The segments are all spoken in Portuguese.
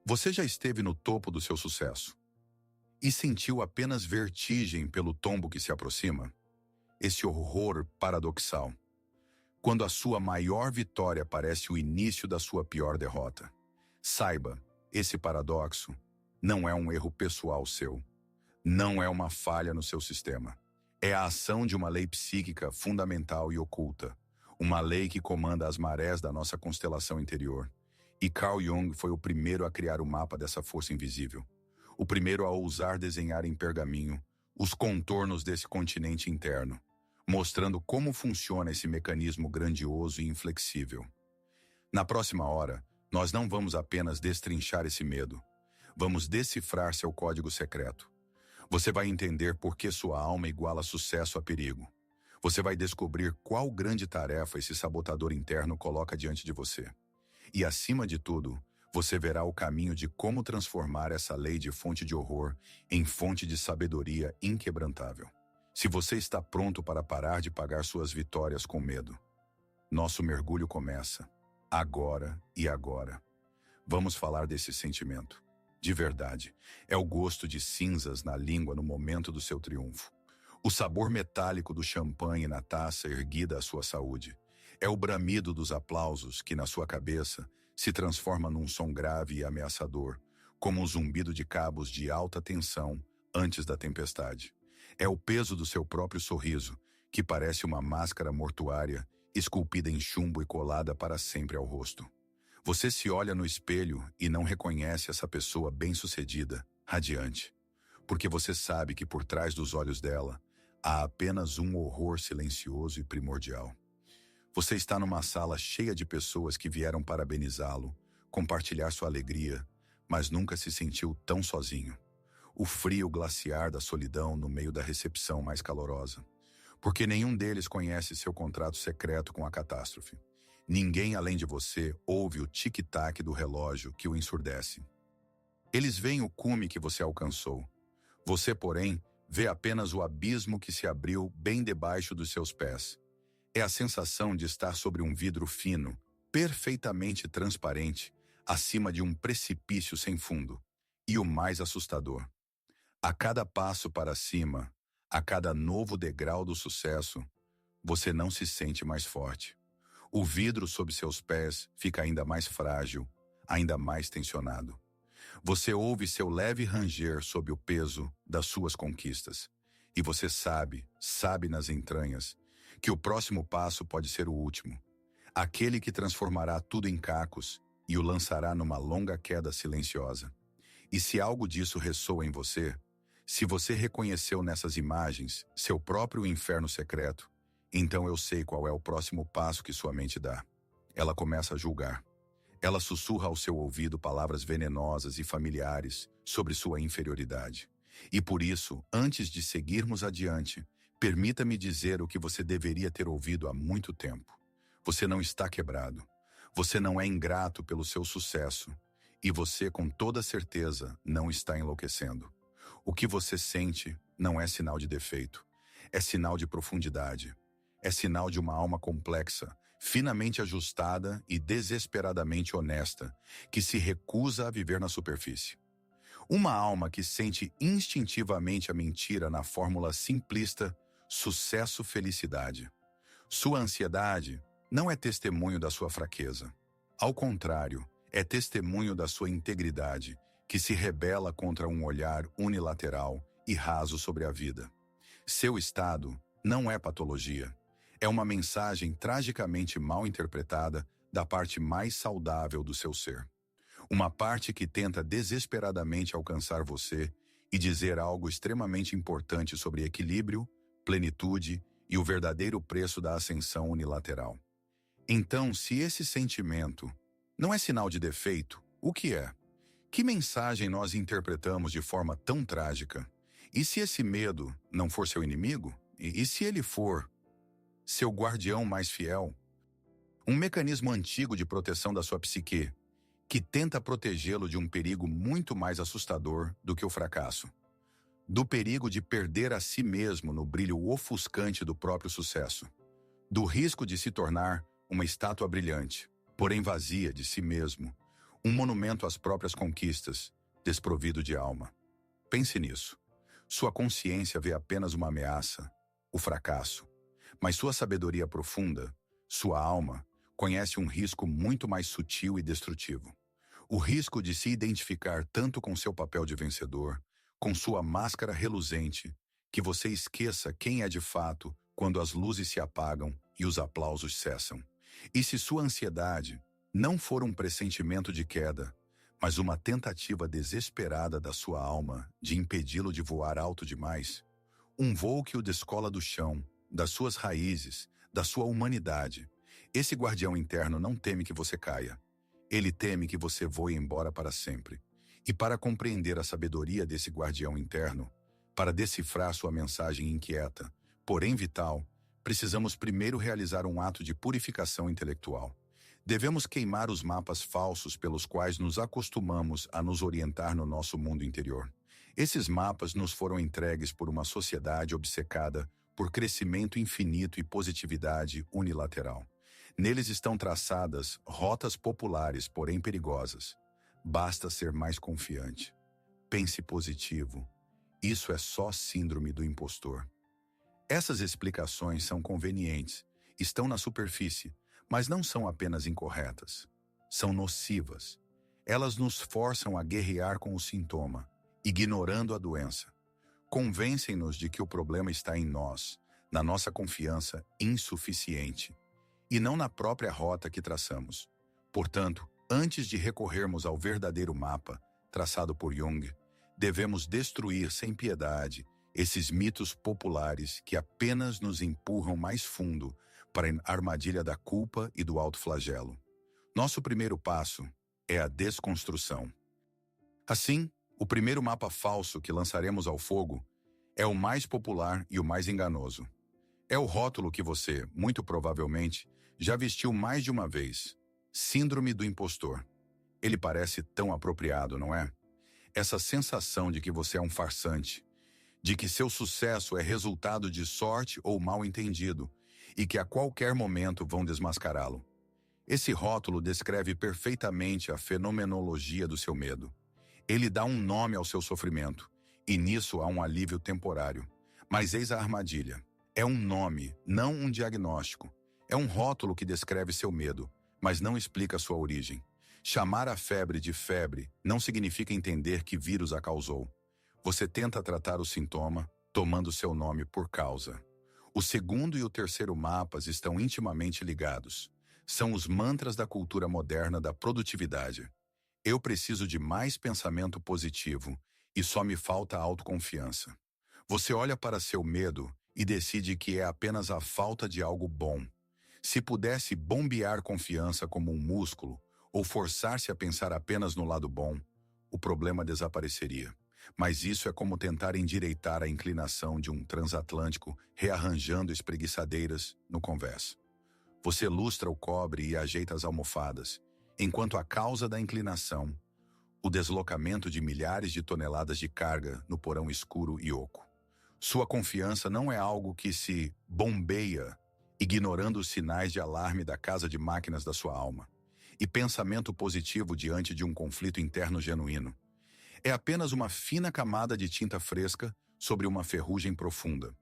Você já esteve no topo do seu sucesso e sentiu apenas vertigem pelo tombo que se aproxima? Esse horror paradoxal, quando a sua maior vitória parece o início da sua pior derrota. Saiba, esse paradoxo não é um erro pessoal seu, não é uma falha no seu sistema. É a ação de uma lei psíquica fundamental e oculta, uma lei que comanda as marés da nossa constelação interior. E Carl Jung foi o primeiro a criar o mapa dessa força invisível, o primeiro a ousar desenhar em pergaminho os contornos desse continente interno, mostrando como funciona esse mecanismo grandioso e inflexível. Na próxima hora, nós não vamos apenas destrinchar esse medo, vamos decifrar seu código secreto. Você vai entender por que sua alma iguala sucesso a perigo. Você vai descobrir qual grande tarefa esse sabotador interno coloca diante de você. E, acima de tudo, você verá o caminho de como transformar essa lei de fonte de horror em fonte de sabedoria inquebrantável. Se você está pronto para parar de pagar suas vitórias com medo, nosso mergulho começa. Agora e agora. Vamos falar desse sentimento. De verdade, é o gosto de cinzas na língua no momento do seu triunfo. O sabor metálico do champanhe na taça erguida à sua saúde. É o bramido dos aplausos que, na sua cabeça, se transforma num som grave e ameaçador, como um zumbido de cabos de alta tensão antes da tempestade. É o peso do seu próprio sorriso, que parece uma máscara mortuária, esculpida em chumbo e colada para sempre ao rosto. Você se olha no espelho e não reconhece essa pessoa bem-sucedida, radiante, porque você sabe que por trás dos olhos dela há apenas um horror silencioso e primordial. Você está numa sala cheia de pessoas que vieram parabenizá-lo, compartilhar sua alegria, mas nunca se sentiu tão sozinho. O frio glaciar da solidão no meio da recepção mais calorosa. Porque nenhum deles conhece seu contrato secreto com a catástrofe. Ninguém além de você ouve o tic-tac do relógio que o ensurdece. Eles veem o cume que você alcançou. Você, porém, vê apenas o abismo que se abriu bem debaixo dos seus pés. É a sensação de estar sobre um vidro fino, perfeitamente transparente, acima de um precipício sem fundo. E o mais assustador: a cada passo para cima, a cada novo degrau do sucesso, você não se sente mais forte. O vidro sob seus pés fica ainda mais frágil, ainda mais tensionado. Você ouve seu leve ranger sob o peso das suas conquistas. E você sabe nas entranhas, que o próximo passo pode ser o último. Aquele que transformará tudo em cacos e o lançará numa longa queda silenciosa. E se algo disso ressoa em você, se você reconheceu nessas imagens seu próprio inferno secreto, então eu sei qual é o próximo passo que sua mente dá. Ela começa a julgar. Ela sussurra ao seu ouvido palavras venenosas e familiares sobre sua inferioridade. E por isso, antes de seguirmos adiante, permita-me dizer o que você deveria ter ouvido há muito tempo. Você não está quebrado. Você não é ingrato pelo seu sucesso. E você, com toda certeza, não está enlouquecendo. O que você sente não é sinal de defeito. É sinal de profundidade. É sinal de uma alma complexa, finamente ajustada e desesperadamente honesta, que se recusa a viver na superfície. Uma alma que sente instintivamente a mentira na fórmula simplista sucesso-felicidade. Sua ansiedade não é testemunho da sua fraqueza. Ao contrário, é testemunho da sua integridade, que se rebela contra um olhar unilateral e raso sobre a vida. Seu estado não é patologia. É uma mensagem tragicamente mal interpretada da parte mais saudável do seu ser. Uma parte que tenta desesperadamente alcançar você e dizer algo extremamente importante sobre equilíbrio, plenitude e o verdadeiro preço da ascensão unilateral. Então, se esse sentimento não é sinal de defeito, o que é? Que mensagem nós interpretamos de forma tão trágica? E se esse medo não for seu inimigo? E se ele for seu guardião mais fiel? Um mecanismo antigo de proteção da sua psique, que tenta protegê-lo de um perigo muito mais assustador do que o fracasso. Do perigo de perder a si mesmo no brilho ofuscante do próprio sucesso. Do risco de se tornar uma estátua brilhante, porém vazia de si mesmo. Um monumento às próprias conquistas, desprovido de alma. Pense nisso. Sua consciência vê apenas uma ameaça, o fracasso. Mas sua sabedoria profunda, sua alma, conhece um risco muito mais sutil e destrutivo. O risco de se identificar tanto com seu papel de vencedor, com sua máscara reluzente, que você esqueça quem é de fato quando as luzes se apagam e os aplausos cessam. E se sua ansiedade não for um pressentimento de queda, mas uma tentativa desesperada da sua alma de impedi-lo de voar alto demais, um voo que o descola do chão, das suas raízes, da sua humanidade, esse guardião interno não teme que você caia. Ele teme que você voe embora para sempre. E para compreender a sabedoria desse guardião interno, para decifrar sua mensagem inquieta, porém vital, precisamos primeiro realizar um ato de purificação intelectual. Devemos queimar os mapas falsos pelos quais nos acostumamos a nos orientar no nosso mundo interior. Esses mapas nos foram entregues por uma sociedade obcecada por crescimento infinito e positividade unilateral. Neles estão traçadas rotas populares, porém perigosas. Basta ser mais confiante. Pense positivo. Isso é só síndrome do impostor. Essas explicações são convenientes, estão na superfície, mas não são apenas incorretas. São nocivas. Elas nos forçam a guerrear com o sintoma, ignorando a doença. Convencem-nos de que o problema está em nós, na nossa confiança insuficiente, e não na própria rota que traçamos. Portanto, antes de recorrermos ao verdadeiro mapa, traçado por Jung, devemos destruir sem piedade esses mitos populares que apenas nos empurram mais fundo para a armadilha da culpa e do autoflagelo. Nosso primeiro passo é a desconstrução. Assim, o primeiro mapa falso que lançaremos ao fogo é o mais popular e o mais enganoso. É o rótulo que você, muito provavelmente, já vestiu mais de uma vez. Síndrome do impostor. Ele parece tão apropriado, não é? Essa sensação de que você é um farsante, de que seu sucesso é resultado de sorte ou mal-entendido, e que a qualquer momento vão desmascará-lo. Esse rótulo descreve perfeitamente a fenomenologia do seu medo. Ele dá um nome ao seu sofrimento, e nisso há um alívio temporário. Mas eis a armadilha. É um nome, não um diagnóstico. É um rótulo que descreve seu medo, mas não explica sua origem. Chamar a febre de febre não significa entender que vírus a causou. Você tenta tratar o sintoma, tomando seu nome por causa. O segundo e o terceiro mapas estão intimamente ligados. São os mantras da cultura moderna da produtividade. Eu preciso de mais pensamento positivo e só me falta autoconfiança. Você olha para seu medo e decide que é apenas a falta de algo bom. Se pudesse bombear confiança como um músculo ou forçar-se a pensar apenas no lado bom, o problema desapareceria. Mas isso é como tentar endireitar a inclinação de um transatlântico rearranjando espreguiçadeiras no convés. Você lustra o cobre e ajeita as almofadas, enquanto a causa da inclinação, o deslocamento de milhares de toneladas de carga no porão escuro e oco. Sua confiança não é algo que se bombeia, ignorando os sinais de alarme da casa de máquinas da sua alma. E pensamento positivo diante de um conflito interno genuíno. É apenas uma fina camada de tinta fresca sobre uma ferrugem profunda.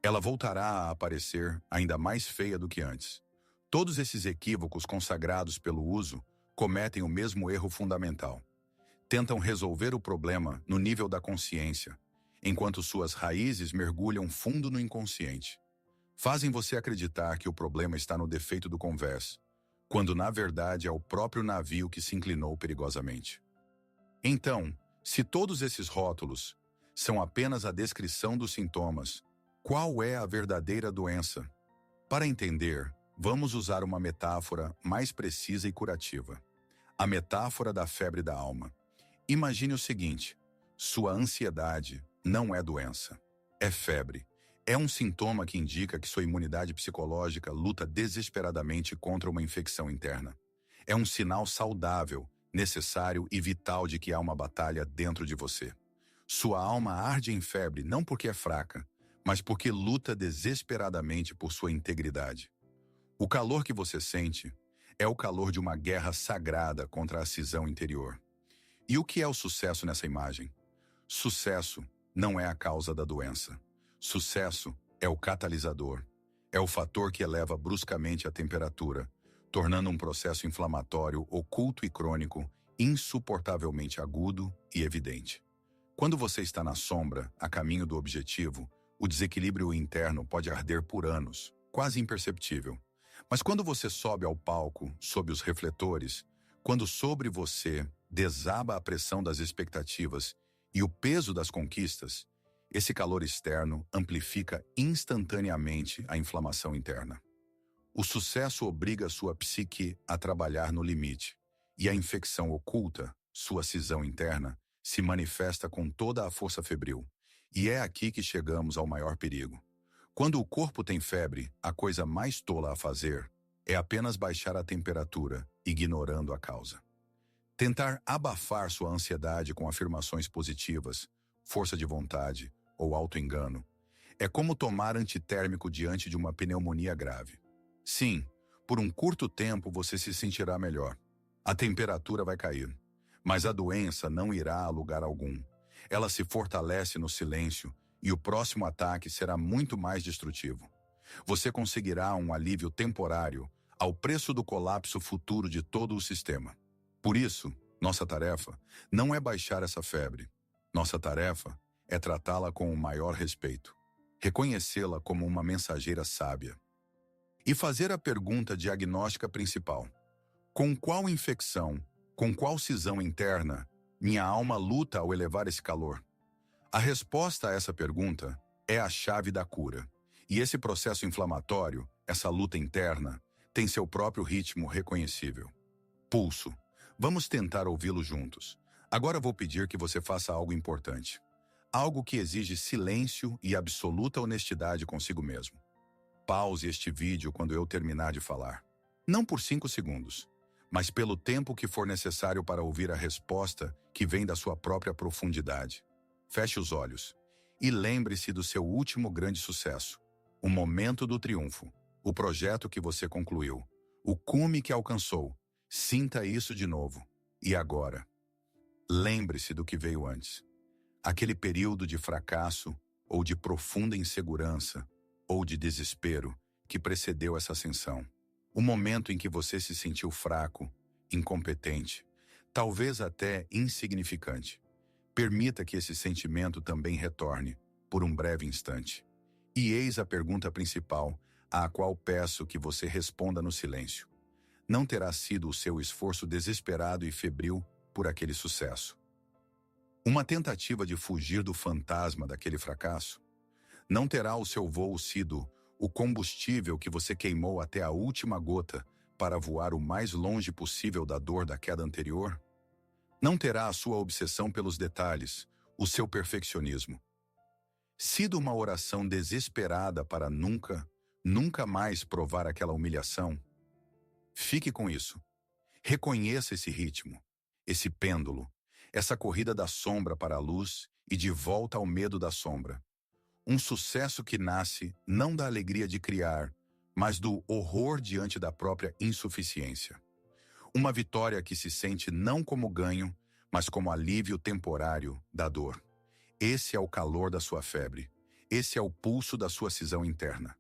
Ela voltará a aparecer ainda mais feia do que antes. Todos esses equívocos consagrados pelo uso cometem o mesmo erro fundamental. Tentam resolver o problema no nível da consciência, enquanto suas raízes mergulham fundo no inconsciente. Fazem você acreditar que o problema está no defeito do convés, quando na verdade é o próprio navio que se inclinou perigosamente. Então, se todos esses rótulos são apenas a descrição dos sintomas, qual é a verdadeira doença? Para entender, vamos usar uma metáfora mais precisa e curativa. A metáfora da febre da alma. Imagine o seguinte: sua ansiedade não é doença, é febre. É um sintoma que indica que sua imunidade psicológica luta desesperadamente contra uma infecção interna. É um sinal saudável, necessário e vital de que há uma batalha dentro de você. Sua alma arde em febre não porque é fraca, mas porque luta desesperadamente por sua integridade. O calor que você sente É o calor de uma guerra sagrada contra a cisão interior. E o que é o sucesso nessa imagem? Sucesso não é a causa da doença. Sucesso é o catalisador. É o fator que eleva bruscamente a temperatura, tornando um processo inflamatório oculto e crônico insuportavelmente agudo e evidente. Quando você está na sombra, a caminho do objetivo, o desequilíbrio interno pode arder por anos, quase imperceptível. Mas quando você sobe ao palco, sob os refletores, quando sobre você desaba a pressão das expectativas e o peso das conquistas, esse calor externo amplifica instantaneamente a inflamação interna. O sucesso obriga sua psique a trabalhar no limite, e a infecção oculta, sua cisão interna, se manifesta com toda a força febril. E é aqui que chegamos ao maior perigo. Quando o corpo tem febre, a coisa mais tola a fazer é apenas baixar a temperatura, ignorando a causa. Tentar abafar sua ansiedade com afirmações positivas, força de vontade ou auto-engano é como tomar antitérmico diante de uma pneumonia grave. Sim, por um curto tempo você se sentirá melhor. A temperatura vai cair, mas a doença não irá a lugar algum. Ela se fortalece no silêncio e o próximo ataque será muito mais destrutivo. Você conseguirá um alívio temporário ao preço do colapso futuro de todo o sistema. Por isso, nossa tarefa não é baixar essa febre. Nossa tarefa é tratá-la com o maior respeito, reconhecê-la como uma mensageira sábia. E fazer a pergunta diagnóstica principal: com qual infecção, com qual cisão interna, minha alma luta ao elevar esse calor? A resposta a essa pergunta é a chave da cura. E esse processo inflamatório, essa luta interna, tem seu próprio ritmo reconhecível. Pulso. Vamos tentar ouvi-lo juntos. Agora vou pedir que você faça algo importante. Algo que exige silêncio e absoluta honestidade consigo mesmo. Pause este vídeo quando eu terminar de falar. Não por 5 segundos, mas pelo tempo que for necessário para ouvir a resposta que vem da sua própria profundidade. Feche os olhos e lembre-se do seu último grande sucesso, o momento do triunfo, o projeto que você concluiu, o cume que alcançou. Sinta isso de novo. E agora? Lembre-se do que veio antes. Aquele período de fracasso, ou de profunda insegurança, ou de desespero que precedeu essa ascensão. O momento em que você se sentiu fraco, incompetente, talvez até insignificante. Permita que esse sentimento também retorne, por um breve instante. E eis a pergunta principal, à qual peço que você responda no silêncio. Não terá sido o seu esforço desesperado e febril por aquele sucesso. Uma tentativa de fugir do fantasma daquele fracasso? Não terá o seu voo sido o combustível que você queimou até a última gota para voar o mais longe possível da dor da queda anterior? Não terá a sua obsessão pelos detalhes, o seu perfeccionismo sido uma oração desesperada para nunca mais provar aquela humilhação? Fique com isso. Reconheça esse ritmo, esse pêndulo, essa corrida da sombra para a luz e de volta ao medo da sombra. Um sucesso que nasce não da alegria de criar, mas do horror diante da própria insuficiência. Uma vitória que se sente não como ganho, mas como alívio temporário da dor. Esse é o calor da sua febre. Esse é o pulso da sua cisão interna.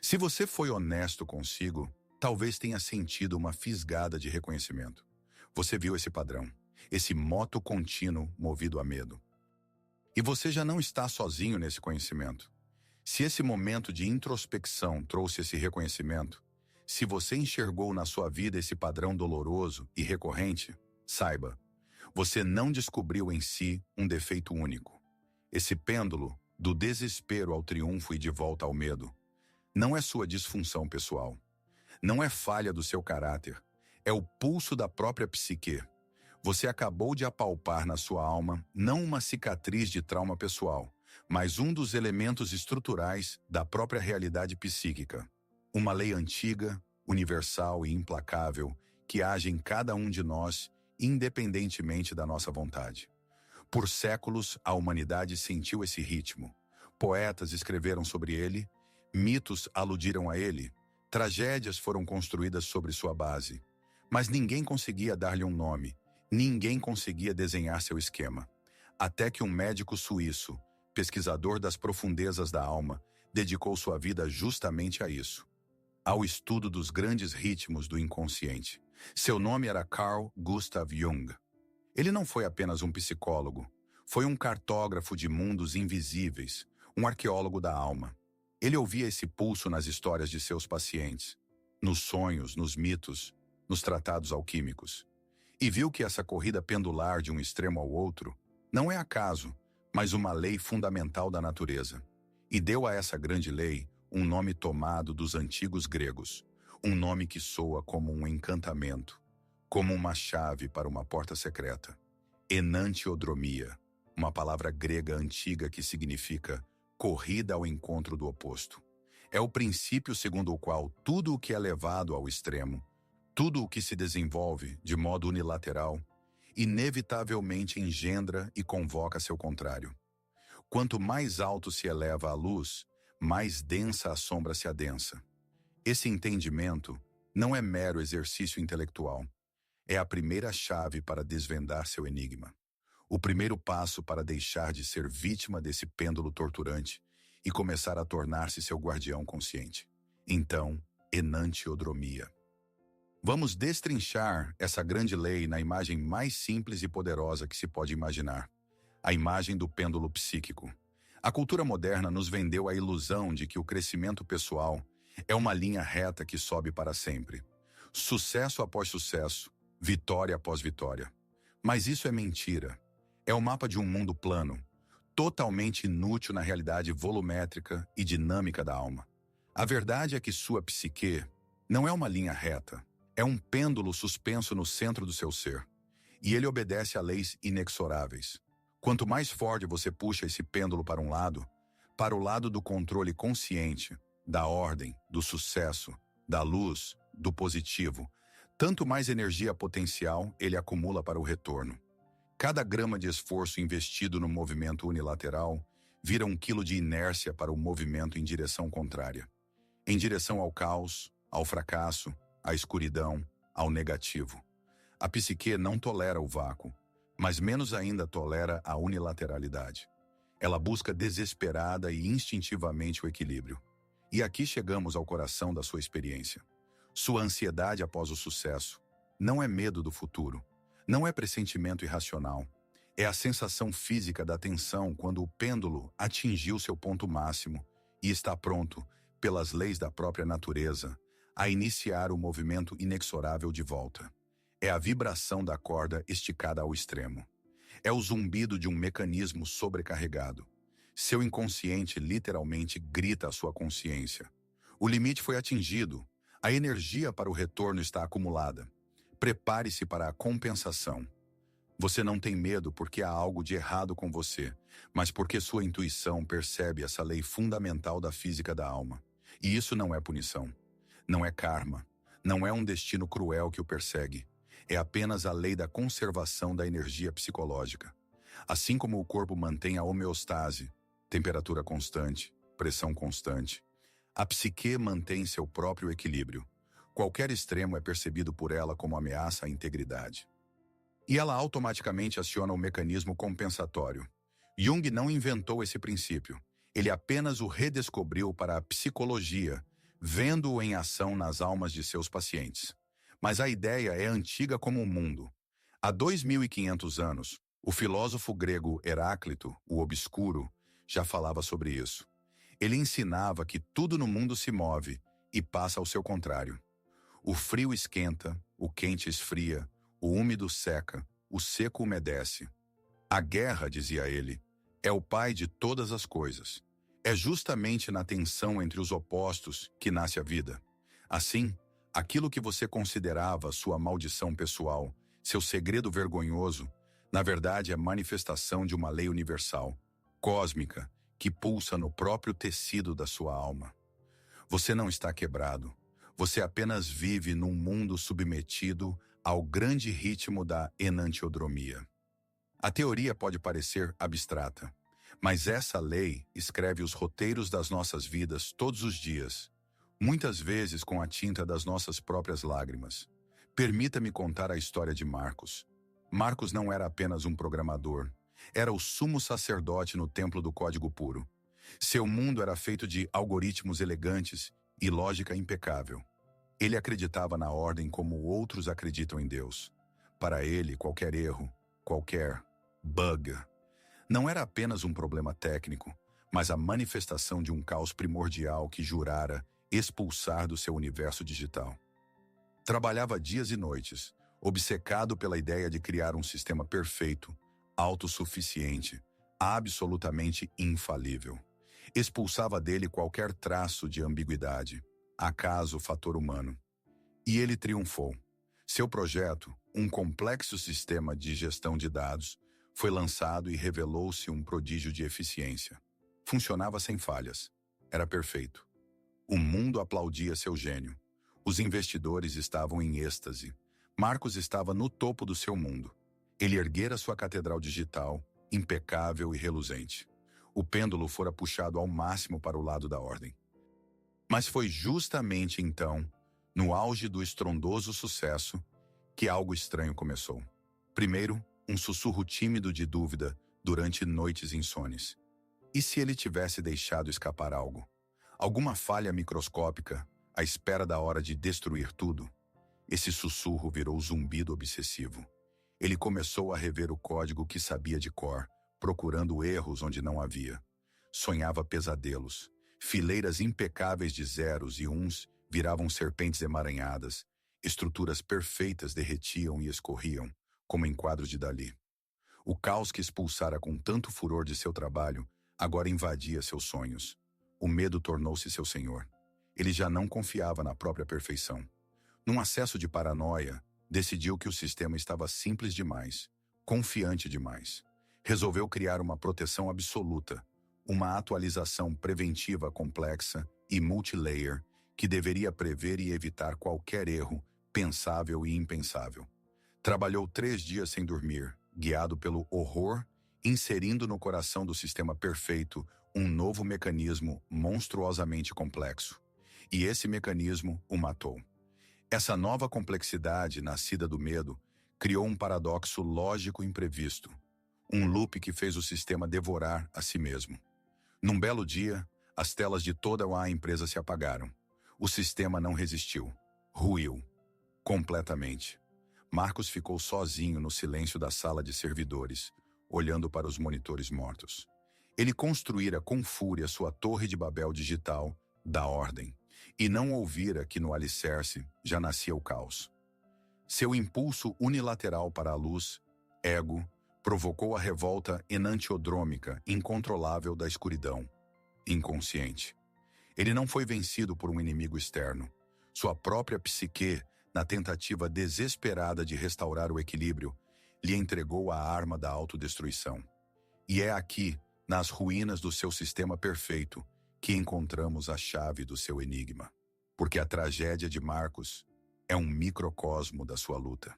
Se você foi honesto consigo, talvez tenha sentido uma fisgada de reconhecimento. Você viu esse padrão, esse moto contínuo movido a medo. E você já não está sozinho nesse conhecimento. Se esse momento de introspecção trouxe esse reconhecimento, se você enxergou na sua vida esse padrão doloroso e recorrente, saiba, você não descobriu em si um defeito único. Esse pêndulo, do desespero ao triunfo e de volta ao medo, não é sua disfunção pessoal. Não é falha do seu caráter. É o pulso da própria psique. Você acabou de apalpar na sua alma não uma cicatriz de trauma pessoal, mas um dos elementos estruturais da própria realidade psíquica. Uma lei antiga, universal e implacável que age em cada um de nós, independentemente da nossa vontade. Por séculos, a humanidade sentiu esse ritmo. Poetas escreveram sobre ele, mitos aludiram a ele, tragédias foram construídas sobre sua base. Mas ninguém conseguia dar-lhe um nome, ninguém conseguia desenhar seu esquema. Até que um médico suíço, pesquisador das profundezas da alma, dedicou sua vida justamente a isso, ao estudo dos grandes ritmos do inconsciente. Seu nome era Carl Gustav Jung. Ele não foi apenas um psicólogo, foi um cartógrafo de mundos invisíveis, um arqueólogo da alma. Ele ouvia esse pulso nas histórias de seus pacientes, nos sonhos, nos mitos, nos tratados alquímicos. E viu que essa corrida pendular de um extremo ao outro não é acaso, mas uma lei fundamental da natureza. E deu a essa grande lei um nome tomado dos antigos gregos, um nome que soa como um encantamento, como uma chave para uma porta secreta. Enantiodromia, uma palavra grega antiga que significa corrida ao encontro do oposto. É o princípio segundo o qual tudo o que é levado ao extremo, tudo o que se desenvolve de modo unilateral, inevitavelmente engendra e convoca seu contrário. Quanto mais alto se eleva a luz, mais densa a sombra se adensa. Esse entendimento não é mero exercício intelectual. É a primeira chave para desvendar seu enigma. O primeiro passo para deixar de ser vítima desse pêndulo torturante e começar a tornar-se seu guardião consciente. Então, enantiodromia. Vamos destrinchar essa grande lei na imagem mais simples e poderosa que se pode imaginar. A imagem do pêndulo psíquico. A cultura moderna nos vendeu a ilusão de que o crescimento pessoal é uma linha reta que sobe para sempre. Sucesso após sucesso, vitória após vitória. Mas isso é mentira. É o mapa de um mundo plano, totalmente inútil na realidade volumétrica e dinâmica da alma. A verdade é que sua psique não é uma linha reta, é um pêndulo suspenso no centro do seu ser. E ele obedece a leis inexoráveis. Quanto mais forte você puxa esse pêndulo para o lado do controle consciente, da ordem, do sucesso, da luz, do positivo, tanto mais energia potencial ele acumula para o retorno. Cada grama de esforço investido no movimento unilateral vira 1 quilo de inércia para o movimento em direção contrária. Em direção ao caos, ao fracasso, à escuridão, ao negativo. A psique não tolera o vácuo, mas menos ainda tolera a unilateralidade. Ela busca desesperada e instintivamente o equilíbrio. E aqui chegamos ao coração da sua experiência. Sua ansiedade após o sucesso não é medo do futuro, não é pressentimento irracional. É a sensação física da tensão quando o pêndulo atingiu seu ponto máximo e está pronto, pelas leis da própria natureza, a iniciar o movimento inexorável de volta. É a vibração da corda esticada ao extremo. É o zumbido de um mecanismo sobrecarregado. Seu inconsciente literalmente grita à sua consciência. O limite foi atingido. A energia para o retorno está acumulada. Prepare-se para a compensação. Você não tem medo porque há algo de errado com você, mas porque sua intuição percebe essa lei fundamental da física da alma. E isso não é punição. Não é karma. Não é um destino cruel que o persegue. É apenas a lei da conservação da energia psicológica. Assim como o corpo mantém a homeostase, temperatura constante, pressão constante, a psique mantém seu próprio equilíbrio. Qualquer extremo é percebido por ela como ameaça à integridade. E ela automaticamente aciona o mecanismo compensatório. Jung não inventou esse princípio. Ele apenas o redescobriu para a psicologia, vendo-o em ação nas almas de seus pacientes. Mas a ideia é antiga como o mundo. Há 2.500 anos, o filósofo grego Heráclito, o obscuro, já falava sobre isso. Ele ensinava que tudo no mundo se move e passa ao seu contrário. O frio esquenta, o quente esfria, o úmido seca, o seco umedece. A guerra, dizia ele, é o pai de todas as coisas. É justamente na tensão entre os opostos que nasce a vida. Assim, aquilo que você considerava sua maldição pessoal, seu segredo vergonhoso, na verdade é manifestação de uma lei universal, cósmica, que pulsa no próprio tecido da sua alma. Você não está quebrado. Você apenas vive num mundo submetido ao grande ritmo da enantiodromia. A teoria pode parecer abstrata, mas essa lei escreve os roteiros das nossas vidas todos os dias, muitas vezes com a tinta das nossas próprias lágrimas. Permita-me contar a história de Marcos. Marcos não era apenas um programador, era o sumo sacerdote no templo do código puro. Seu mundo era feito de algoritmos elegantes e lógica impecável. Ele acreditava na ordem como outros acreditam em Deus. Para ele, qualquer erro, qualquer bug, não era apenas um problema técnico, mas a manifestação de um caos primordial que jurara expulsar do seu universo digital. Trabalhava dias e noites, obcecado pela ideia de criar um sistema perfeito, autossuficiente, absolutamente infalível. Expulsava dele qualquer traço de ambiguidade, acaso fator humano. E ele triunfou. Seu projeto, um complexo sistema de gestão de dados, foi lançado e revelou-se um prodígio de eficiência. Funcionava sem falhas. Era perfeito. O mundo aplaudia seu gênio. Os investidores estavam em êxtase. Marcos estava no topo do seu mundo. Ele erguera sua catedral digital, impecável e reluzente. O pêndulo fora puxado ao máximo para o lado da ordem. Mas foi justamente então, no auge do estrondoso sucesso, que algo estranho começou. Primeiro, um sussurro tímido de dúvida durante noites insones. E se ele tivesse deixado escapar algo? Alguma falha microscópica, à espera da hora de destruir tudo? Esse sussurro virou zumbido obsessivo. Ele começou a rever o código que sabia de cor, procurando erros onde não havia. Sonhava pesadelos. Fileiras impecáveis de zeros e uns viravam serpentes emaranhadas. Estruturas perfeitas derretiam e escorriam, como em quadros de Dalí. O caos que expulsara com tanto furor de seu trabalho agora invadia seus sonhos. O medo tornou-se seu senhor. Ele já não confiava na própria perfeição. Num acesso de paranoia, decidiu que o sistema estava simples demais, confiante demais. Resolveu criar uma proteção absoluta, uma atualização preventiva complexa e multilayer que deveria prever e evitar qualquer erro, pensável e impensável. Trabalhou 3 dias sem dormir, guiado pelo horror, inserindo no coração do sistema perfeito um novo mecanismo monstruosamente complexo. E esse mecanismo o matou. Essa nova complexidade, nascida do medo, criou um paradoxo lógico imprevisto. Um loop que fez o sistema devorar a si mesmo. Num belo dia, as telas de toda a empresa se apagaram. O sistema não resistiu. Ruiu. Completamente. Marcos ficou sozinho no silêncio da sala de servidores, olhando para os monitores mortos. Ele construíra com fúria sua torre de Babel digital, da ordem, e não ouvira que no alicerce já nascia o caos. Seu impulso unilateral para a luz, ego, provocou a revolta enantiodrômica incontrolável da escuridão, inconsciente. Ele não foi vencido por um inimigo externo. Sua própria psique, na tentativa desesperada de restaurar o equilíbrio, lhe entregou a arma da autodestruição. E é aqui, nas ruínas do seu sistema perfeito, que encontramos a chave do seu enigma. Porque a tragédia de Marcos é um microcosmo da sua luta.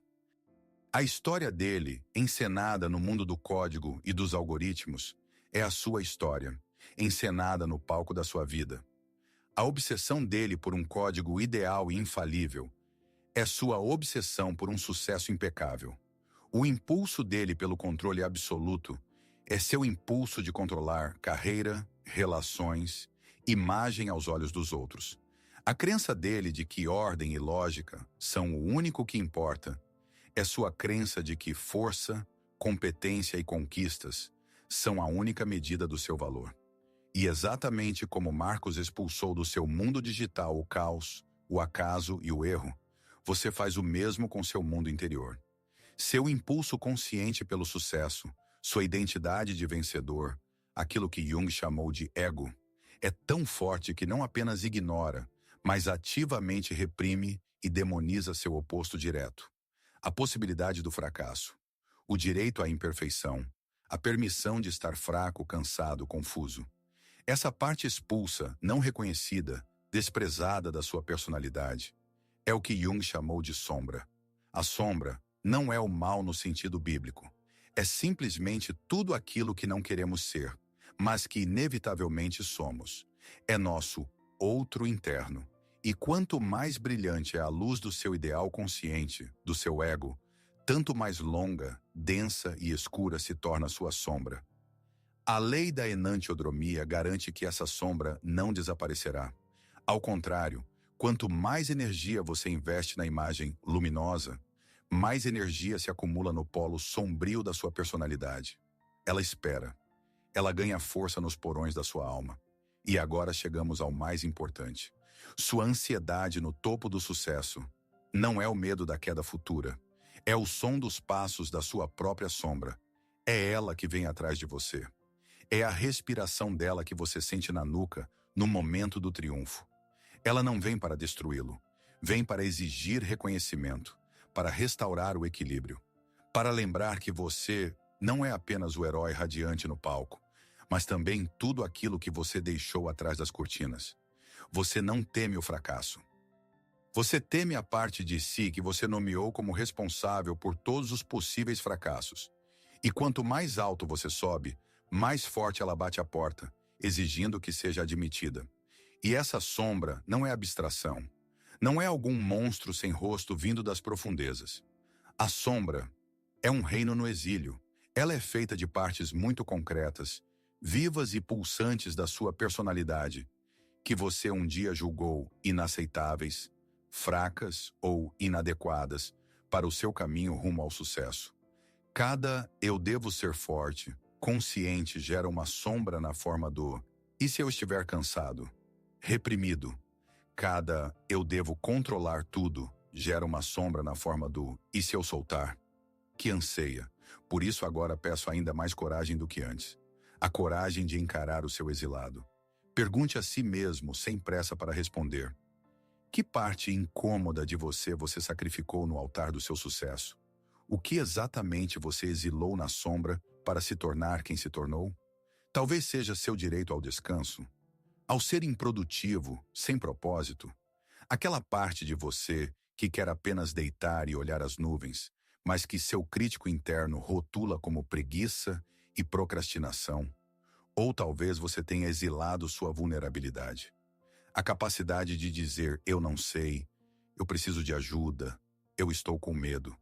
A história dele, encenada no mundo do código e dos algoritmos, é a sua história, encenada no palco da sua vida. A obsessão dele por um código ideal e infalível é sua obsessão por um sucesso impecável. O impulso dele pelo controle absoluto é seu impulso de controlar carreira, relações, imagem aos olhos dos outros. A crença dele de que ordem e lógica são o único que importa é sua crença de que força, competência e conquistas são a única medida do seu valor. E exatamente como Marcos expulsou do seu mundo digital o caos, o acaso e o erro, você faz o mesmo com seu mundo interior. Seu impulso consciente pelo sucesso, sua identidade de vencedor, aquilo que Jung chamou de ego, é tão forte que não apenas ignora, mas ativamente reprime e demoniza seu oposto direto. A possibilidade do fracasso, o direito à imperfeição, a permissão de estar fraco, cansado, confuso. Essa parte expulsa, não reconhecida, desprezada da sua personalidade, é o que Jung chamou de sombra. A sombra não é o mal no sentido bíblico. É simplesmente tudo aquilo que não queremos ser, mas que inevitavelmente somos. É nosso outro interno. E quanto mais brilhante é a luz do seu ideal consciente, do seu ego, tanto mais longa, densa e escura se torna sua sombra. A lei da enantiodromia garante que essa sombra não desaparecerá. Ao contrário, quanto mais energia você investe na imagem luminosa, mais energia se acumula no polo sombrio da sua personalidade. Ela espera. Ela ganha força nos porões da sua alma. E agora chegamos ao mais importante. Sua ansiedade no topo do sucesso não é o medo da queda futura. É o som dos passos da sua própria sombra. É ela que vem atrás de você. É a respiração dela que você sente na nuca no momento do triunfo. Ela não vem para destruí-lo. Vem para exigir reconhecimento, para restaurar o equilíbrio, para lembrar que você não é apenas o herói radiante no palco, mas também tudo aquilo que você deixou atrás das cortinas. Você não teme o fracasso. Você teme a parte de si que você nomeou como responsável por todos os possíveis fracassos. E quanto mais alto você sobe, mais forte ela bate a porta, exigindo que seja admitida. E essa sombra não é abstração. Não é algum monstro sem rosto vindo das profundezas. A sombra é um reino no exílio. Ela é feita de partes muito concretas, vivas e pulsantes da sua personalidade, que você um dia julgou inaceitáveis, fracas ou inadequadas para o seu caminho rumo ao sucesso. Cada eu devo ser forte, consciente gera uma sombra na forma do "e se eu estiver cansado?" reprimido. Cada eu devo controlar tudo gera uma sombra na forma do "e se eu soltar?" que anseia. Por isso agora peço ainda mais coragem do que antes. A coragem de encarar o seu exilado. Pergunte a si mesmo, sem pressa para responder. Que parte incômoda de você sacrificou no altar do seu sucesso? O que exatamente você exilou na sombra para se tornar quem se tornou? Talvez seja seu direito ao descanso. Ao ser improdutivo, sem propósito, aquela parte de você que quer apenas deitar e olhar as nuvens, mas que seu crítico interno rotula como preguiça e procrastinação. Ou talvez você tenha exilado sua vulnerabilidade. A capacidade de dizer "eu não sei", "eu preciso de ajuda", "eu estou com medo".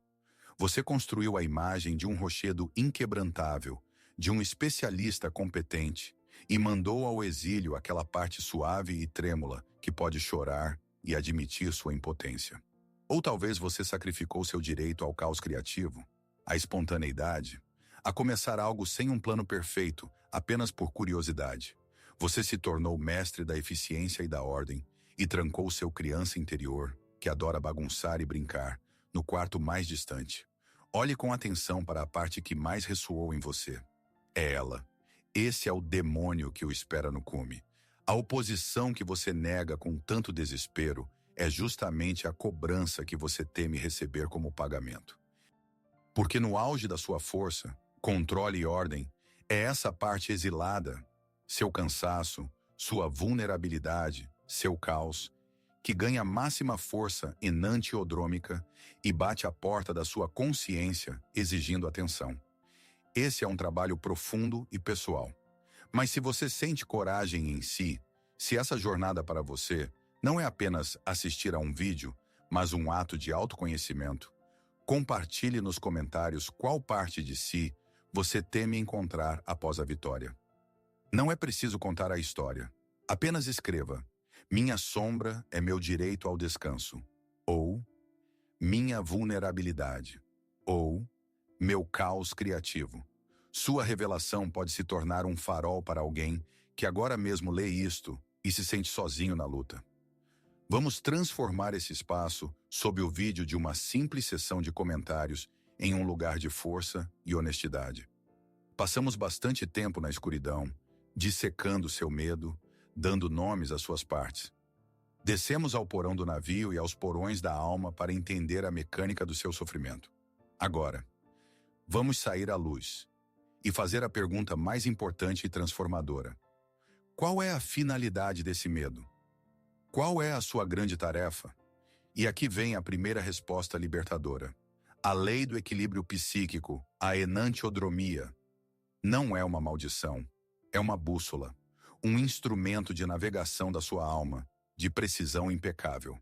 Você construiu a imagem de um rochedo inquebrantável, de um especialista competente, e mandou ao exílio aquela parte suave e trêmula que pode chorar e admitir sua impotência. Ou talvez você sacrificou seu direito ao caos criativo, à espontaneidade, a começar algo sem um plano perfeito, apenas por curiosidade. Você se tornou mestre da eficiência e da ordem e trancou seu criança interior, que adora bagunçar e brincar, no quarto mais distante. Olhe com atenção para a parte que mais ressoou em você. É ela. Esse é o demônio que o espera no cume. A oposição que você nega com tanto desespero é justamente a cobrança que você teme receber como pagamento. Porque no auge da sua força, controle e ordem, é essa parte exilada, seu cansaço, sua vulnerabilidade, seu caos, que ganha máxima força enantiodrômica e bate à porta da sua consciência exigindo atenção. Esse é um trabalho profundo e pessoal. Mas se você sente coragem em si, se essa jornada para você não é apenas assistir a um vídeo, mas um ato de autoconhecimento, compartilhe nos comentários qual parte de si você teme encontrar após a vitória. Não é preciso contar a história. Apenas escreva: "Minha sombra é meu direito ao descanso", ou "Minha vulnerabilidade", ou "Meu caos criativo". Sua revelação pode se tornar um farol para alguém que agora mesmo lê isto e se sente sozinho na luta. Vamos transformar esse espaço, sob o vídeo de uma simples sessão de comentários, em um lugar de força e honestidade. Passamos bastante tempo na escuridão, dissecando seu medo, dando nomes às suas partes. Descemos ao porão do navio e aos porões da alma para entender a mecânica do seu sofrimento. Agora, vamos sair à luz e fazer a pergunta mais importante e transformadora. Qual é a finalidade desse medo? Qual é a sua grande tarefa? E aqui vem a primeira resposta libertadora. A lei do equilíbrio psíquico, a enantiodromia, não é uma maldição, é uma bússola, um instrumento de navegação da sua alma, de precisão impecável.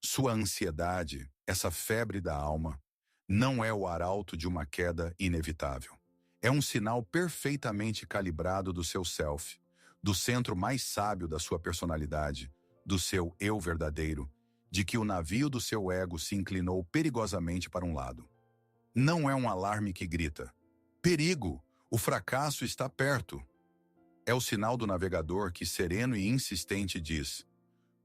Sua ansiedade, essa febre da alma, não é o arauto de uma queda inevitável. É um sinal perfeitamente calibrado do seu self, do centro mais sábio da sua personalidade, do seu eu verdadeiro, de que o navio do seu ego se inclinou perigosamente para um lado. Não é um alarme que grita: perigo! O fracasso está perto. É o sinal do navegador que, sereno e insistente, diz: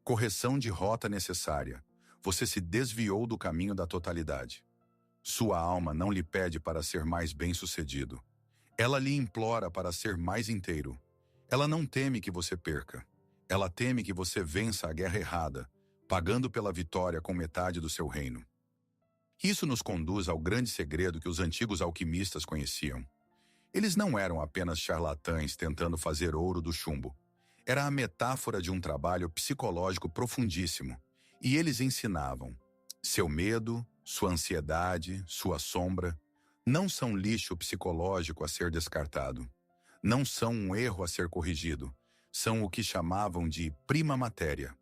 correção de rota necessária. Você se desviou do caminho da totalidade. Sua alma não lhe pede para ser mais bem-sucedido. Ela lhe implora para ser mais inteiro. Ela não teme que você perca. Ela teme que você vença a guerra errada, pagando pela vitória com metade do seu reino. Isso nos conduz ao grande segredo que os antigos alquimistas conheciam. Eles não eram apenas charlatães tentando fazer ouro do chumbo. Era a metáfora de um trabalho psicológico profundíssimo. E eles ensinavam: seu medo, sua ansiedade, sua sombra, não são lixo psicológico a ser descartado. Não são um erro a ser corrigido. São o que chamavam de prima matéria.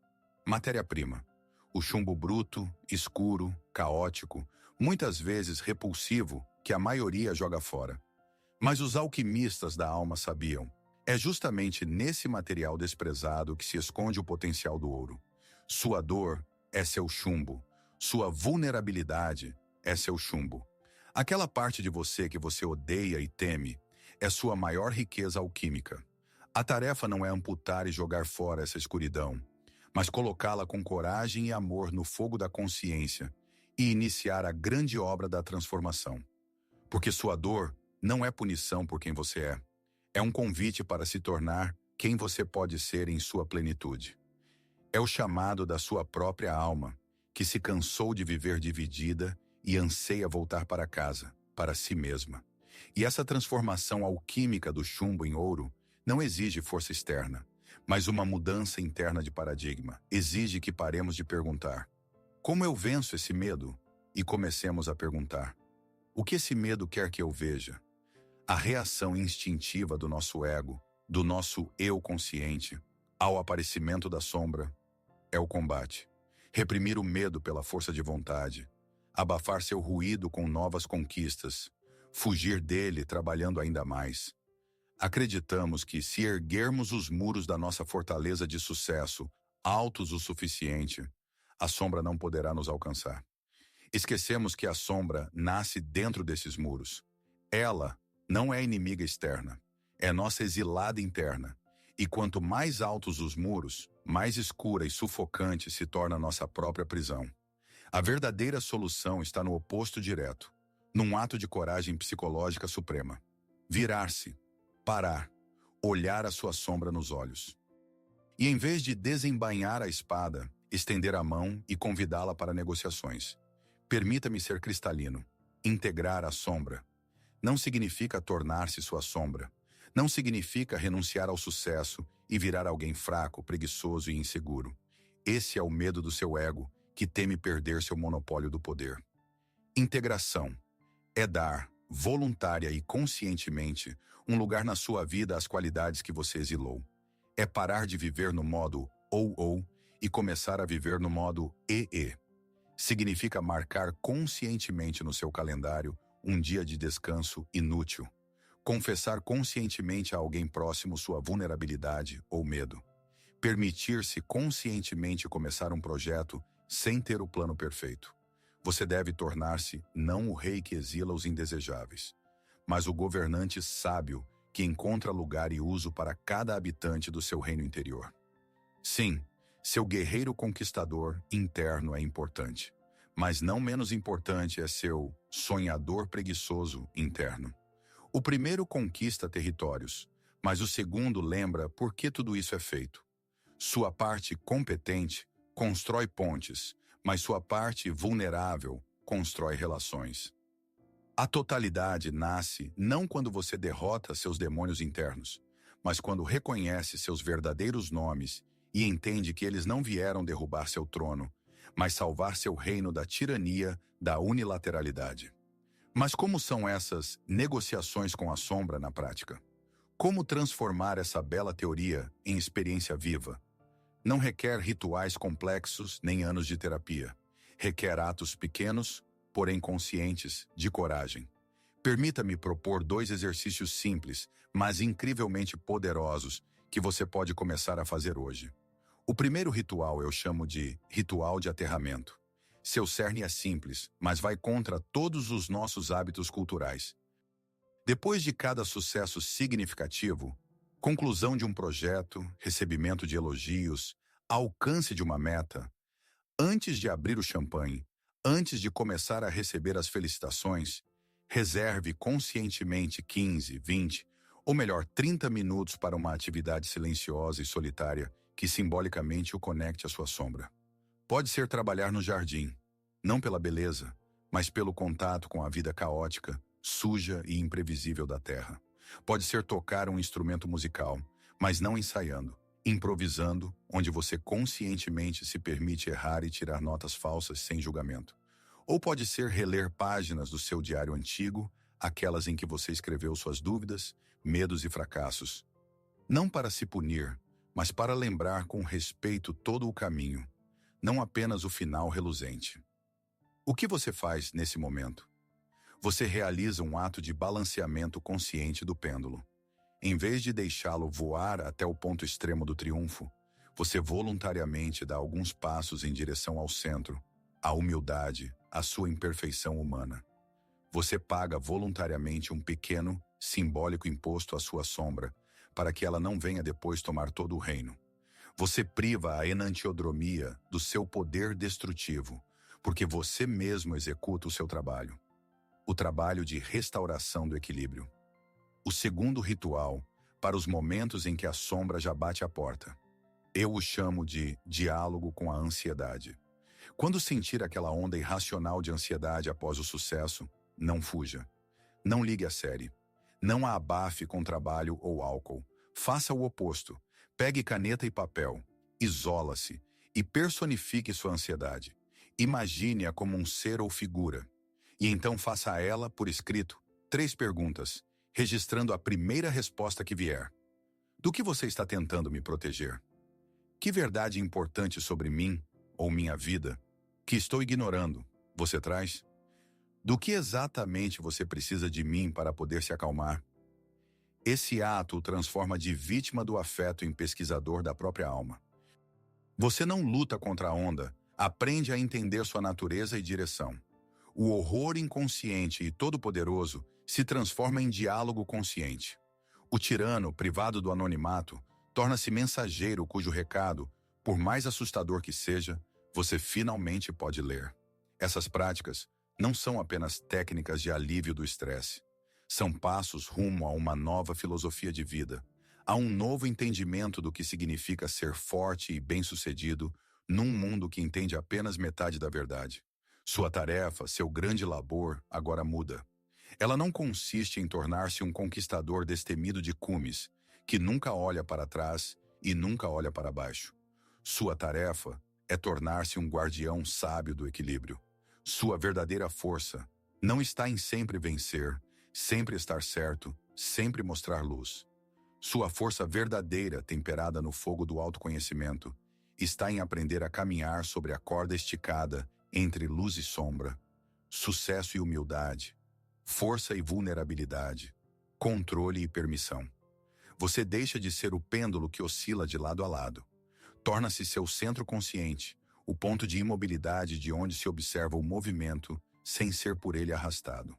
Matéria-prima. O chumbo bruto, escuro, caótico, muitas vezes repulsivo, que a maioria joga fora. Mas os alquimistas da alma sabiam: é justamente nesse material desprezado que se esconde o potencial do ouro. Sua dor é seu chumbo. Sua vulnerabilidade é seu chumbo. Aquela parte de você que você odeia e teme é sua maior riqueza alquímica. A tarefa não é amputar e jogar fora essa escuridão, mas colocá-la com coragem e amor no fogo da consciência e iniciar a grande obra da transformação. Porque sua dor não é punição por quem você é. É um convite para se tornar quem você pode ser em sua plenitude. É o chamado da sua própria alma, que se cansou de viver dividida e anseia voltar para casa, para si mesma. E essa transformação alquímica do chumbo em ouro não exige força externa, mas uma mudança interna de paradigma. Exige que paremos de perguntar: como eu venço esse medo? E comecemos a perguntar: o que esse medo quer que eu veja? A reação instintiva do nosso ego, do nosso eu consciente, ao aparecimento da sombra, é o combate. Reprimir o medo pela força de vontade, abafar seu ruído com novas conquistas, fugir dele trabalhando ainda mais. Acreditamos que, se erguermos os muros da nossa fortaleza de sucesso altos o suficiente, a sombra não poderá nos alcançar. Esquecemos que a sombra nasce dentro desses muros. Ela não é inimiga externa, é nossa exilada interna. E quanto mais altos os muros, mais escura e sufocante se torna nossa própria prisão. A verdadeira solução está no oposto direto, num ato de coragem psicológica suprema. Virar-se, parar, olhar a sua sombra nos olhos. E em vez de desembainhar a espada, estender a mão e convidá-la para negociações. Permita-me ser cristalino. Integrar a sombra não significa tornar-se sua sombra. Não significa renunciar ao sucesso e virar alguém fraco, preguiçoso e inseguro. Esse é o medo do seu ego, que teme perder seu monopólio do poder. Integração é dar, voluntária e conscientemente, um lugar na sua vida às qualidades que você exilou. É parar de viver no modo ou e começar a viver no modo e. Significa marcar conscientemente no seu calendário um dia de descanso inútil. Confessar conscientemente a alguém próximo sua vulnerabilidade ou medo. Permitir-se conscientemente começar um projeto sem ter o plano perfeito. Você deve tornar-se não o rei que exila os indesejáveis, mas o governante sábio que encontra lugar e uso para cada habitante do seu reino interior. Sim, seu guerreiro conquistador interno é importante, mas não menos importante é seu sonhador preguiçoso interno. O primeiro conquista territórios, mas o segundo lembra por que tudo isso é feito. Sua parte competente constrói pontes, mas sua parte vulnerável constrói relações. A totalidade nasce não quando você derrota seus demônios internos, mas quando reconhece seus verdadeiros nomes e entende que eles não vieram derrubar seu trono, mas salvar seu reino da tirania da unilateralidade. Mas como são essas negociações com a sombra na prática? Como transformar essa bela teoria em experiência viva? Não requer rituais complexos nem anos de terapia. Requer atos pequenos, porém conscientes, de coragem. Permita-me propor 2 exercícios simples, mas incrivelmente poderosos, que você pode começar a fazer hoje. O primeiro ritual eu chamo de ritual de aterramento. Seu cerne é simples, mas vai contra todos os nossos hábitos culturais. Depois de cada sucesso significativo, conclusão de um projeto, recebimento de elogios, alcance de uma meta, antes de abrir o champanhe, antes de começar a receber as felicitações, reserve conscientemente 15, 20, ou melhor, 30 minutos para uma atividade silenciosa e solitária que simbolicamente o conecte à sua sombra. Pode ser trabalhar no jardim, não pela beleza, mas pelo contato com a vida caótica, suja e imprevisível da terra. Pode ser tocar um instrumento musical, mas não ensaiando, improvisando, onde você conscientemente se permite errar e tirar notas falsas sem julgamento. Ou pode ser reler páginas do seu diário antigo, aquelas em que você escreveu suas dúvidas, medos e fracassos. Não para se punir, mas para lembrar com respeito todo o caminho, não apenas o final reluzente. O que você faz nesse momento? Você realiza um ato de balanceamento consciente do pêndulo. Em vez de deixá-lo voar até o ponto extremo do triunfo, você voluntariamente dá alguns passos em direção ao centro, à humildade, à sua imperfeição humana. Você paga voluntariamente um pequeno, simbólico imposto à sua sombra, para que ela não venha depois tomar todo o reino. Você priva a enantiodromia do seu poder destrutivo, porque você mesmo executa o seu trabalho. O trabalho de restauração do equilíbrio. O segundo ritual, para os momentos em que a sombra já bate à porta. Eu o chamo de diálogo com a ansiedade. Quando sentir aquela onda irracional de ansiedade após o sucesso, não fuja. Não ligue a série. Não a abafe com trabalho ou álcool. Faça o oposto. Pegue caneta e papel. Isola-se e personifique sua ansiedade. Imagine-a como um ser ou figura. E então faça a ela, por escrito, 3 perguntas, registrando a primeira resposta que vier. Do que você está tentando me proteger? Que verdade importante sobre mim, ou minha vida, que estou ignorando, você traz? Do que exatamente você precisa de mim para poder se acalmar? Esse ato o transforma de vítima do afeto em pesquisador da própria alma. Você não luta contra a onda, aprende a entender sua natureza e direção. O horror inconsciente e todo-poderoso se transforma em diálogo consciente. O tirano, privado do anonimato, torna-se mensageiro cujo recado, por mais assustador que seja, você finalmente pode ler. Essas práticas não são apenas técnicas de alívio do estresse. São passos rumo a uma nova filosofia de vida, a um novo entendimento do que significa ser forte e bem-sucedido num mundo que entende apenas metade da verdade. Sua tarefa, seu grande labor, agora muda. Ela não consiste em tornar-se um conquistador destemido de cumes, que nunca olha para trás e nunca olha para baixo. Sua tarefa é tornar-se um guardião sábio do equilíbrio. Sua verdadeira força não está em sempre vencer, sempre estar certo, sempre mostrar luz. Sua força verdadeira, temperada no fogo do autoconhecimento, está em aprender a caminhar sobre a corda esticada entre luz e sombra, sucesso e humildade, força e vulnerabilidade, controle e permissão. Você deixa de ser o pêndulo que oscila de lado a lado. Torna-se seu centro consciente, o ponto de imobilidade de onde se observa o movimento sem ser por ele arrastado.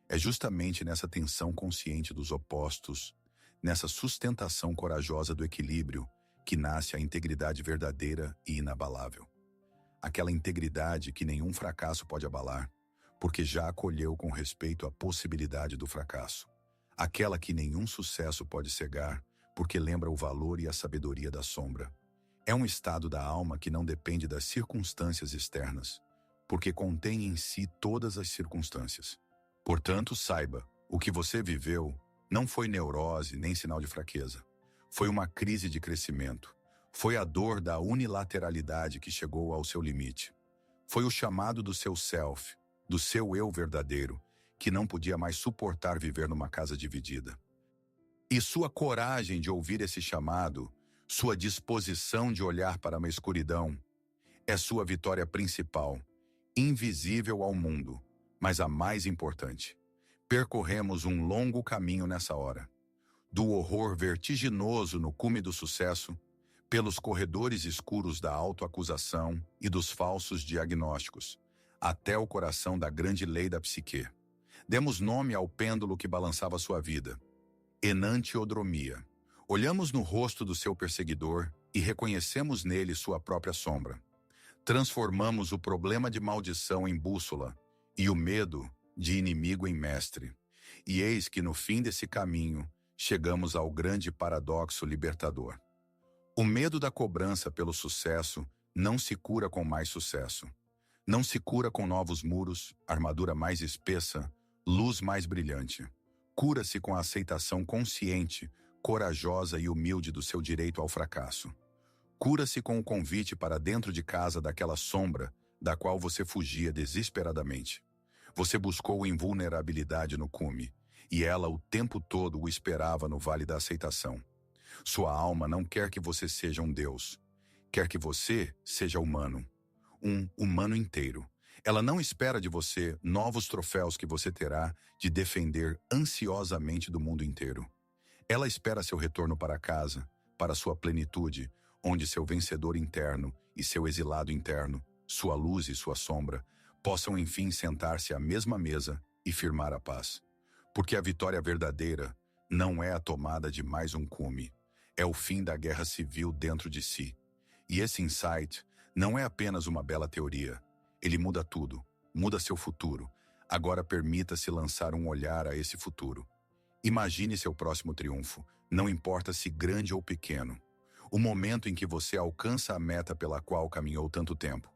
É justamente nessa tensão consciente dos opostos, nessa sustentação corajosa do equilíbrio, que nasce a integridade verdadeira e inabalável. Aquela integridade que nenhum fracasso pode abalar, porque já acolheu com respeito a possibilidade do fracasso. Aquela que nenhum sucesso pode cegar, porque lembra o valor e a sabedoria da sombra. É um estado da alma que não depende das circunstâncias externas, porque contém em si todas as circunstâncias. Portanto, saiba, o que você viveu não foi neurose nem sinal de fraqueza. Foi uma crise de crescimento. Foi a dor da unilateralidade que chegou ao seu limite. Foi o chamado do seu self, do seu eu verdadeiro, que não podia mais suportar viver numa casa dividida. E sua coragem de ouvir esse chamado, Sua disposição de olhar para uma escuridão é sua vitória principal, invisível ao mundo, mas a mais importante. Percorremos um longo caminho nessa hora. Do horror vertiginoso no cume do sucesso, pelos corredores escuros da autoacusação e dos falsos diagnósticos, até o coração da grande lei da psique. Demos nome ao pêndulo que balançava sua vida. Enantiodromia. Olhamos no rosto do seu perseguidor e reconhecemos nele sua própria sombra. Transformamos o problema de maldição em bússola e o medo de inimigo em mestre. E eis que no fim desse caminho chegamos ao grande paradoxo libertador. O medo da cobrança pelo sucesso não se cura com mais sucesso. Não se cura com novos muros, armadura mais espessa, luz mais brilhante. Cura-se com a aceitação consciente, corajosa e humilde do seu direito ao fracasso. Cura-se com o convite para dentro de casa daquela sombra da qual você fugia desesperadamente. Você buscou invulnerabilidade no cume, e ela o tempo todo o esperava no vale da aceitação. Sua alma não quer que você seja um Deus. Quer que você seja humano. Um humano inteiro. Ela não espera de você novos troféus que você terá de defender ansiosamente do mundo inteiro. Ela espera seu retorno para casa, para sua plenitude, onde seu vencedor interno e seu exilado interno, sua luz e sua sombra, possam enfim sentar-se à mesma mesa e firmar a paz. Porque a vitória verdadeira não é a tomada de mais um cume, é o fim da guerra civil dentro de si. E esse insight não é apenas uma bela teoria. Ele muda tudo, muda seu futuro. Agora permita-se lançar um olhar a esse futuro. Imagine seu próximo triunfo, não importa se grande ou pequeno. O momento em que você alcança a meta pela qual caminhou tanto tempo.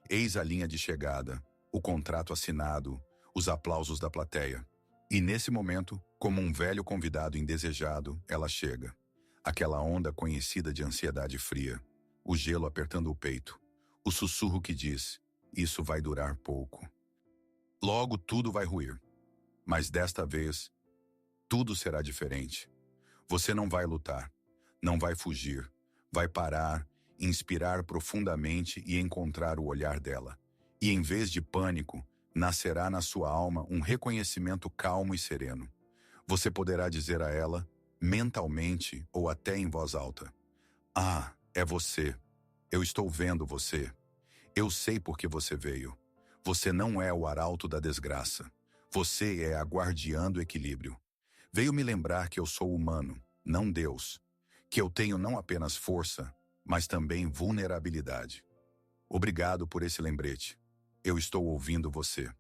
Eis a linha de chegada, o contrato assinado, os aplausos da plateia. E nesse momento, como um velho convidado indesejado, ela chega. Aquela onda conhecida de ansiedade fria, o gelo apertando o peito, o sussurro que diz, isso vai durar pouco. Logo tudo vai ruir. Mas desta vez, tudo será diferente. Você não vai lutar, não vai fugir, vai parar, inspirar profundamente e encontrar o olhar dela. E em vez de pânico, nascerá na sua alma um reconhecimento calmo e sereno. Você poderá dizer a ela, mentalmente ou até em voz alta, ah, é você. Eu estou vendo você. Eu sei por que você veio. Você não é o arauto da desgraça. Você é a guardiã do equilíbrio. Veio me lembrar que eu sou humano, não Deus. Que eu tenho não apenas força, mas também vulnerabilidade. Obrigado por esse lembrete. Eu estou ouvindo você.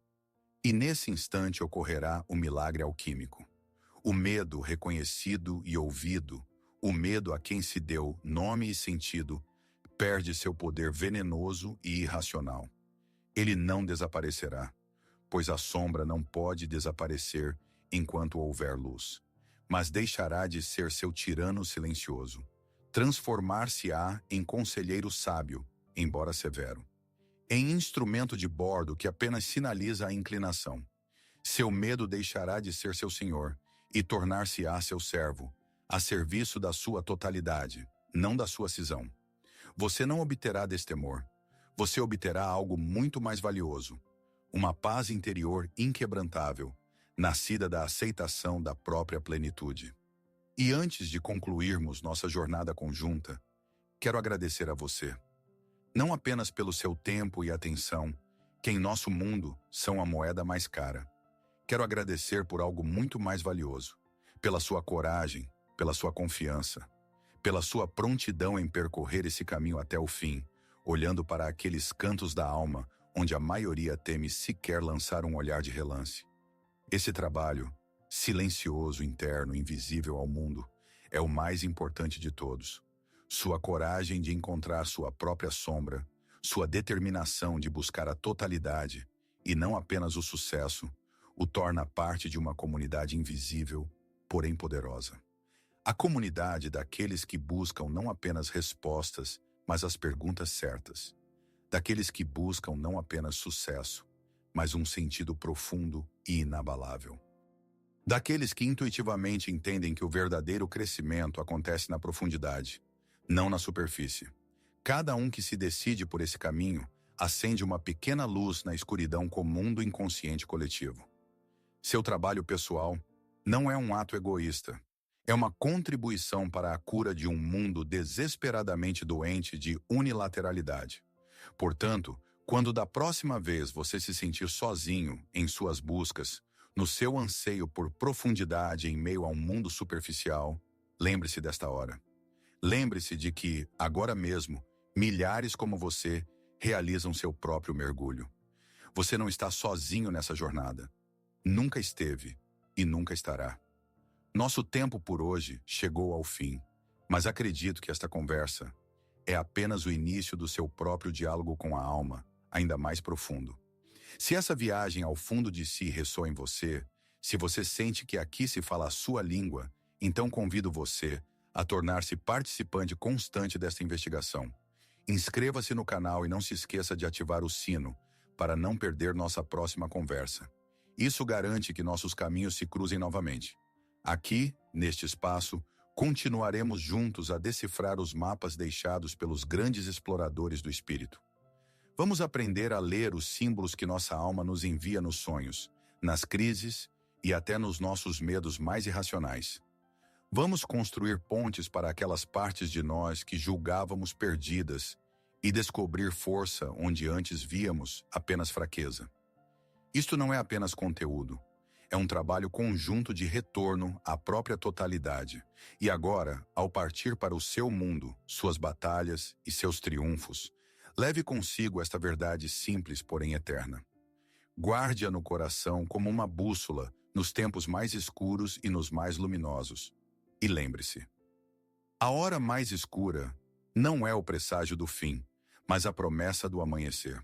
E nesse instante ocorrerá o milagre alquímico. O medo reconhecido e ouvido, o medo a quem se deu nome e sentido, perde seu poder venenoso e irracional. Ele não desaparecerá, pois a sombra não pode desaparecer enquanto houver luz, mas deixará de ser seu tirano silencioso. Transformar-se-á em conselheiro sábio, embora severo. Em instrumento de bordo que apenas sinaliza a inclinação. Seu medo deixará de ser seu senhor e tornar-se-á seu servo, a serviço da sua totalidade, não da sua cisão. Você não obterá destemor. Você obterá algo muito mais valioso, uma paz interior inquebrantável, nascida da aceitação da própria plenitude. E antes de concluirmos nossa jornada conjunta, quero agradecer a você. Não apenas pelo seu tempo e atenção, que em nosso mundo são a moeda mais cara. Quero agradecer por algo muito mais valioso, pela sua coragem, pela sua confiança, pela sua prontidão em percorrer esse caminho até o fim, olhando para aqueles cantos da alma onde a maioria teme sequer lançar um olhar de relance. Esse trabalho, silencioso, interno, invisível ao mundo, é o mais importante de todos. Sua coragem de encontrar sua própria sombra, sua determinação de buscar a totalidade e não apenas o sucesso, o torna parte de uma comunidade invisível, porém poderosa. A comunidade daqueles que buscam não apenas respostas, mas as perguntas certas. Daqueles que buscam não apenas sucesso, mas um sentido profundo e inabalável. Daqueles que intuitivamente entendem que o verdadeiro crescimento acontece na profundidade, não na superfície. Cada um que se decide por esse caminho acende uma pequena luz na escuridão comum do inconsciente coletivo. Seu trabalho pessoal não é um ato egoísta. É uma contribuição para a cura de um mundo desesperadamente doente de unilateralidade. Portanto, quando da próxima vez você se sentir sozinho em suas buscas, no seu anseio por profundidade em meio a um mundo superficial, lembre-se desta hora. Lembre-se de que, agora mesmo, milhares como você realizam seu próprio mergulho. Você não está sozinho nessa jornada. Nunca esteve e nunca estará. Nosso tempo por hoje chegou ao fim, mas acredito que esta conversa é apenas o início do seu próprio diálogo com a alma, ainda mais profundo. Se essa viagem ao fundo de si ressoa em você, se você sente que aqui se fala a sua língua, então convido você a tornar-se participante constante desta investigação. Inscreva-se no canal e não se esqueça de ativar o sino para não perder nossa próxima conversa. Isso garante que nossos caminhos se cruzem novamente. Aqui, neste espaço, continuaremos juntos a decifrar os mapas deixados pelos grandes exploradores do espírito. Vamos aprender a ler os símbolos que nossa alma nos envia nos sonhos, nas crises e até nos nossos medos mais irracionais. Vamos construir pontes para aquelas partes de nós que julgávamos perdidas e descobrir força onde antes víamos apenas fraqueza. Isto não é apenas conteúdo. É um trabalho conjunto de retorno à própria totalidade. E agora, ao partir para o seu mundo, suas batalhas e seus triunfos, leve consigo esta verdade simples, porém eterna. Guarde-a no coração como uma bússola nos tempos mais escuros e nos mais luminosos. E lembre-se, a hora mais escura não é o presságio do fim, mas a promessa do amanhecer.